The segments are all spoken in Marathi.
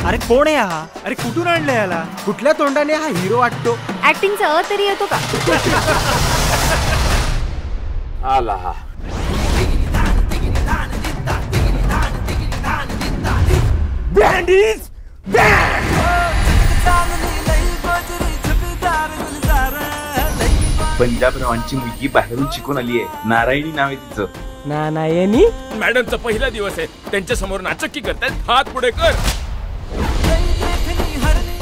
अरे कोण आहे हा? अरे कुठून आणलं याला? कुठल्या तोंडाने हा हिरो वाटतो? ऍक्टिंगचा अ तरी येतो का? आला हा. बँडीज पंजाबरावांची मुलगी बाहेरून शिकून आली आहे. नारायणी नाव आहे तिचं. नारायणी मॅडमचा पहिला दिवस आहे. त्यांच्या समोर नाचक्की करतायत. हात पुढे कर.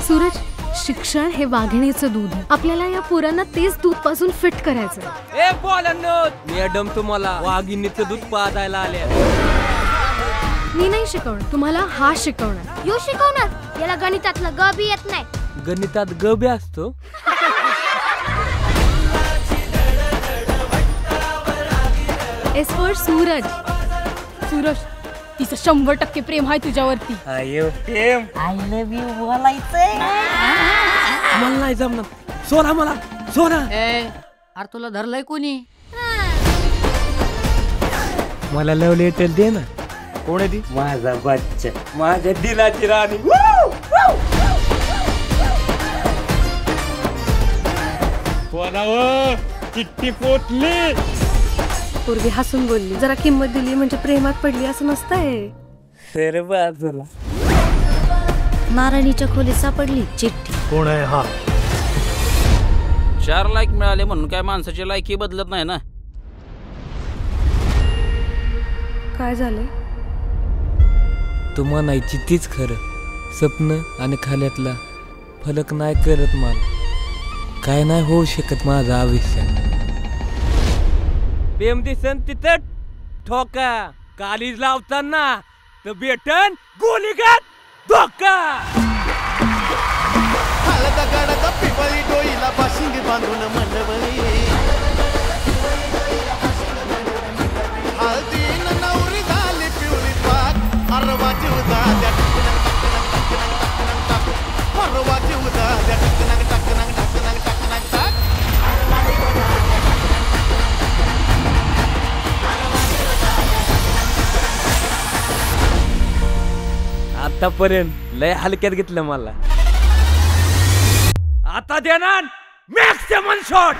सूरज, शिक्षण हे वाघिणीचं दूध आहे. आपल्याला या पोरांना तेच दूध पासून फिट करायचं. ए बोलांनो, मॅडम तुम्हाला वाघिणीचं दूध पाजायला आले. मी नाही शिकवणार, तुम्हाला हा शिकवणार. यो शिकवणार. याला गणितातलं ग बी येत नाही. गणितात ग बी असतो. S for Suraj. सूरज, तिचं 100% प्रेम आहे तुझ्यावरती. आयो प्रेम, आय लव्ह यू बोलायचंय. मला नाही जमणार. सोना मला सोना. अरे तुला धरलंय कोणी? मला लव लेटर दे ना. कोण आहे ती? माझा बच्चा, माझ्या दिलाची राणी. कोणावर चिठ्ठी पोचली. पूर्वी हसून बोलली, जरा किंमत दिली म्हणजे प्रेमात पडली असं नसतंय. सर बाजूला. नारायणीच्या खोलीत सापडली चिठ्ठी. कोण आहे हा? 4 लाईक मिळाले म्हणून काय माणसाची लायकी बदलत नाही ना. काय झालंय? तू म्हणायची तीच खरं. स्वप्न आणि खाल्यातला फलक नाही करत मला. काय नाही होऊ शकत माझा आयुष्य. प्रेम दिसन तिथं ठोका. कालीज लावताना तर भेटन गोलीगात धोका. पिपळी डोईला बाशिंग बांधून मंडवली. हळदीन नवरी झाली पिवळी पाक. अरवाची उदाद्या परवाची उदाद्या टकनक टकनक टकनक टकनक टाक. आतापर्यंत लय हलक्यात घेतलं मला. आता देणार मॅक्सिमम शॉट.